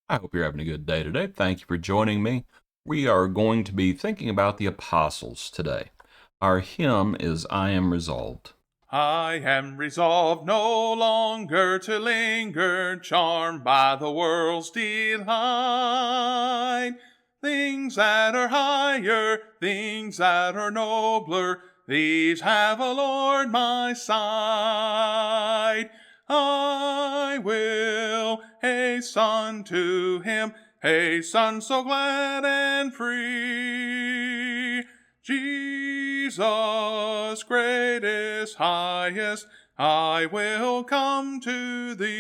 I hope you're having a good day today. Thank you for joining me. We are going to be thinking about the apostles today. Our hymn is I Am Resolved. I am resolved no longer to linger, charmed by the world's delight. Things that are higher, things that are nobler, these have allured my sight. I will hasten to him, hasten so glad and free. Jesus, greatest, highest, I will come to thee.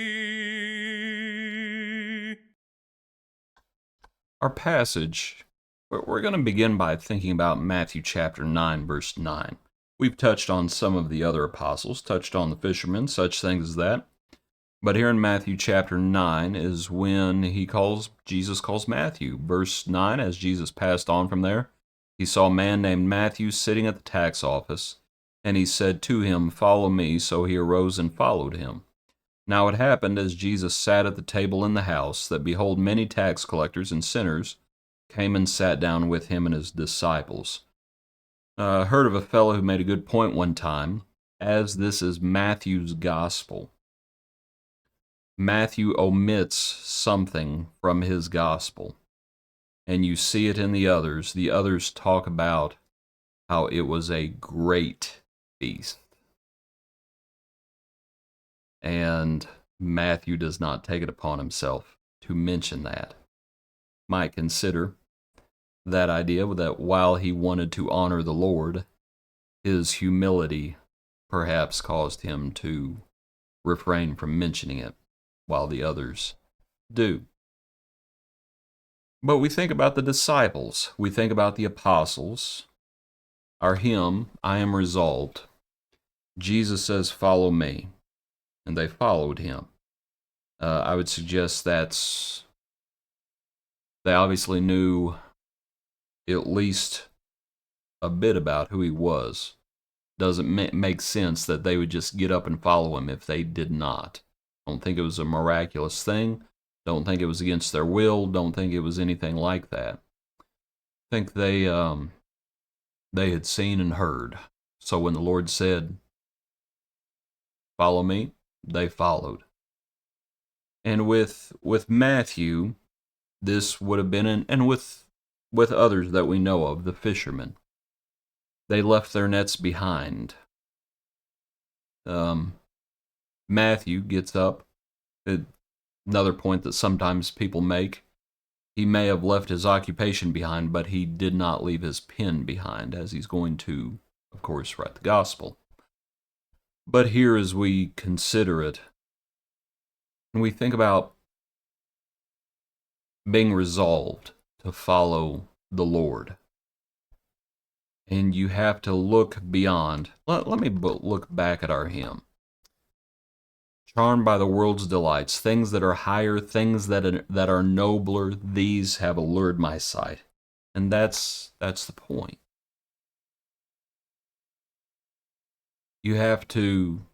Our passage, we're going to begin by thinking about Matthew chapter 9, verse 9. We've touched on some of the other apostles, touched on the fishermen, such things as that. But here in Matthew chapter 9 is when Jesus calls Matthew. Verse 9, as Jesus passed on from there, he saw a man named Matthew sitting at the tax office, and he said to him, "Follow me." So he arose and followed him. Now it happened, as Jesus sat at the table in the house, that behold, many tax collectors and sinners came and sat down with him and his disciples. I heard of a fellow who made a good point one time, as this is Matthew's gospel. Matthew omits something from his gospel, and you see it in the others. The others talk about how it was a great feast, and Matthew does not take it upon himself to mention that. Might consider that idea that while he wanted to honor the Lord, his humility perhaps caused him to refrain from mentioning it, while the others do. But we think about the disciples, we think about the apostles. Our hymn, I Am Resolved. Jesus says, "Follow me," and they followed him. I would suggest they obviously knew at least a bit about who he was. Doesn't make sense that they would just get up and follow him if they did not. Don't think it was a miraculous thing. Don't think it was against their will. Don't think it was anything like that. Think they had seen and heard. So when the Lord said, "Follow me," they followed. And with Matthew, this would have been, and with others that we know of, the fishermen. They left their nets behind. Matthew gets up. Another point that sometimes people make. He may have left his occupation behind, but he did not leave his pen behind, as he's going to, of course, write the gospel. But here, as we consider it, and we think about being resolved to follow the Lord, and you have to look beyond. Let me look back at our hymn. Charmed by the world's delights, things that are higher, things that are nobler, these have allured my sight. And that's the point. You have to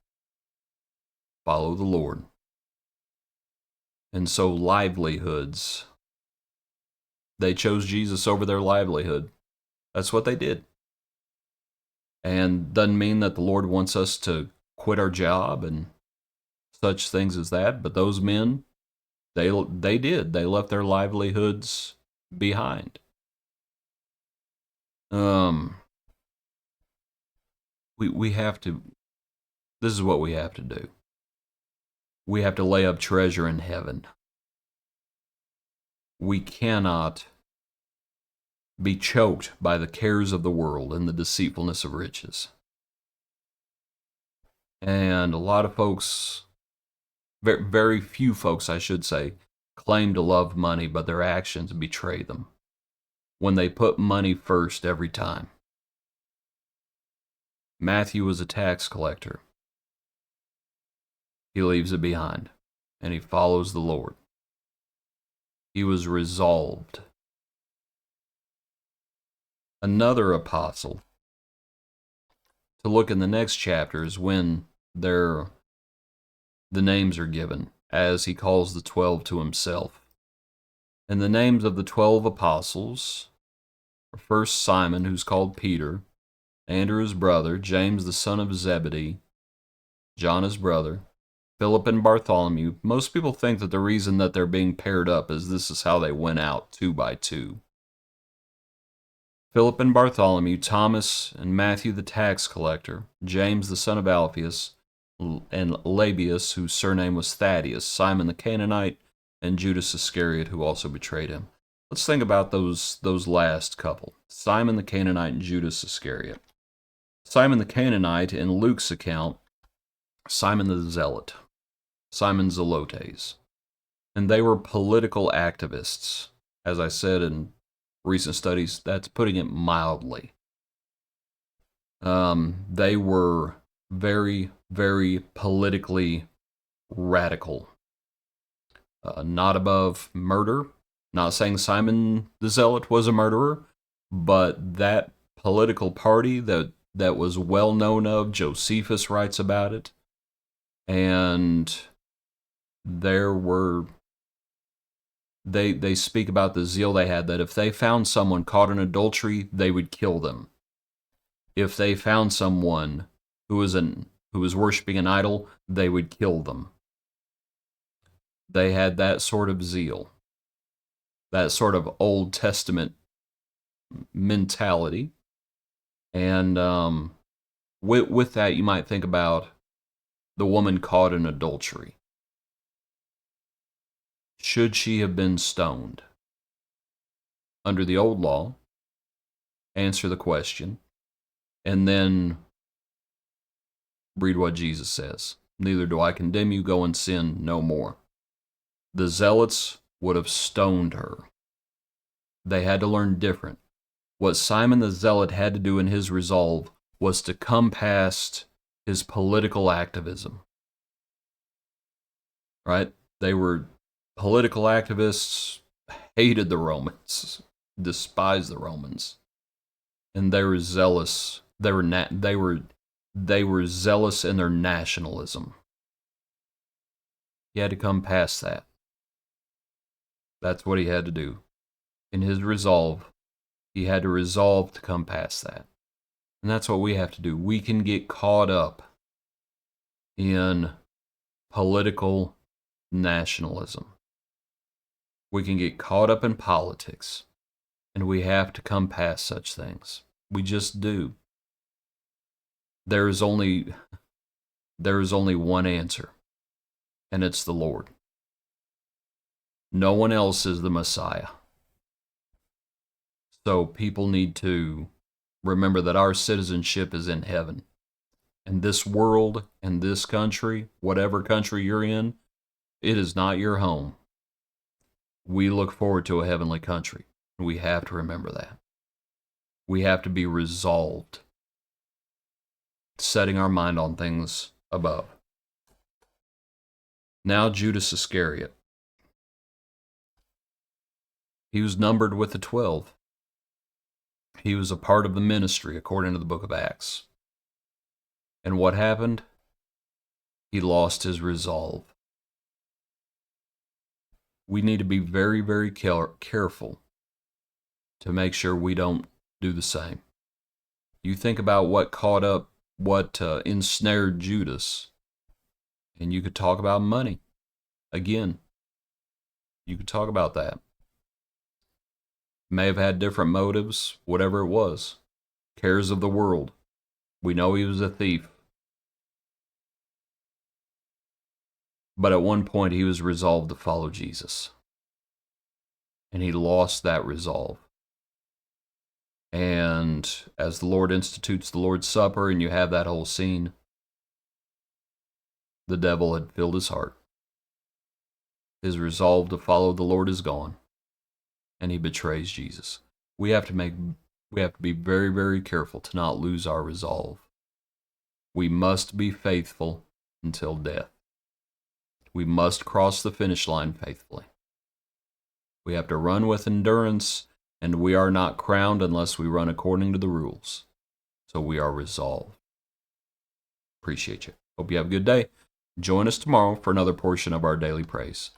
follow the Lord. And so livelihoods, they chose Jesus over their livelihood. That's what they did. And doesn't mean that the Lord wants us to quit our job and such things as that, but those men, they did. They left their livelihoods behind. We have to. This is what we have to do. We have to lay up treasure in heaven. We cannot be choked by the cares of the world and the deceitfulness of riches. And a lot of folks, very few folks, I should say, claim to love money, but their actions betray them when they put money first every time. Matthew was a tax collector. He leaves it behind, and he follows the Lord. He was resolved. Another apostle, to look in the next chapter, is when the names are given, as he calls the 12 to himself. And the names of the 12 apostles are first Simon, who's called Peter, Andrew his brother, James the son of Zebedee, John his brother, Philip and Bartholomew. Most people think that the reason that they're being paired up is this is how they went out, 2 by 2. Philip and Bartholomew, Thomas and Matthew the tax collector, James the son of Alphaeus, and Labius, whose surname was Thaddeus, Simon the Canaanite, and Judas Iscariot, who also betrayed him. Let's think about those last couple, Simon the Canaanite and Judas Iscariot. Simon the Canaanite, in Luke's account, Simon the Zealot, Simon Zelotes, and they were political activists. As I said in recent studies, that's putting it mildly. They were very, very politically radical. Not above murder. Not saying Simon the Zealot was a murderer, but that political party that was well known of, Josephus writes about it, and they speak about the zeal they had, that if they found someone caught in adultery, they would kill them. If they found someone who was worshiping an idol, they would kill them. They had that sort of zeal, that sort of Old Testament mentality. And with that, you might think about the woman caught in adultery. Should she have been stoned? Under the old law, answer the question, and then read what Jesus says. Neither do I condemn you, go and sin no more. The Zealots would have stoned her. They had to learn different. What Simon the Zealot had to do in his resolve was to come past his political activism. Right? They were political activists, hated the Romans, despised the Romans, and they were zealous. They were zealous in their nationalism. He had to come past that. That's what he had to do. In his resolve, he had to resolve to come past that. And that's what we have to do. We can get caught up in political nationalism. We can get caught up in politics. And we have to come past such things. We just do. There is only one answer, and it's the Lord. No one else is the Messiah. So people need to remember that our citizenship is in heaven. And this world and this country, whatever country you're in, it is not your home. We look forward to a heavenly country. We have to remember that. We have to be resolved, setting our mind on things above. Now Judas Iscariot. He was numbered with the 12. He was a part of the ministry, according to the book of Acts. And what happened? He lost his resolve. We need to be very, very careful to make sure we don't do the same. You think about what ensnared Judas, and you could talk about money. Again, you could talk about that. May have had different motives, whatever it was. Cares of the world. We know he was a thief. But at one point he was resolved to follow Jesus. And he lost that resolve. And as the Lord institutes the Lord's Supper and you have that whole scene, the devil had filled his heart. His resolve to follow the Lord is gone. And he betrays Jesus. We have to be very, very careful to not lose our resolve. We must be faithful until death. We must cross the finish line faithfully. We have to run with endurance, and we are not crowned unless we run according to the rules. So we are resolved. Appreciate you. Hope you have a good day. Join us tomorrow for another portion of our daily praise.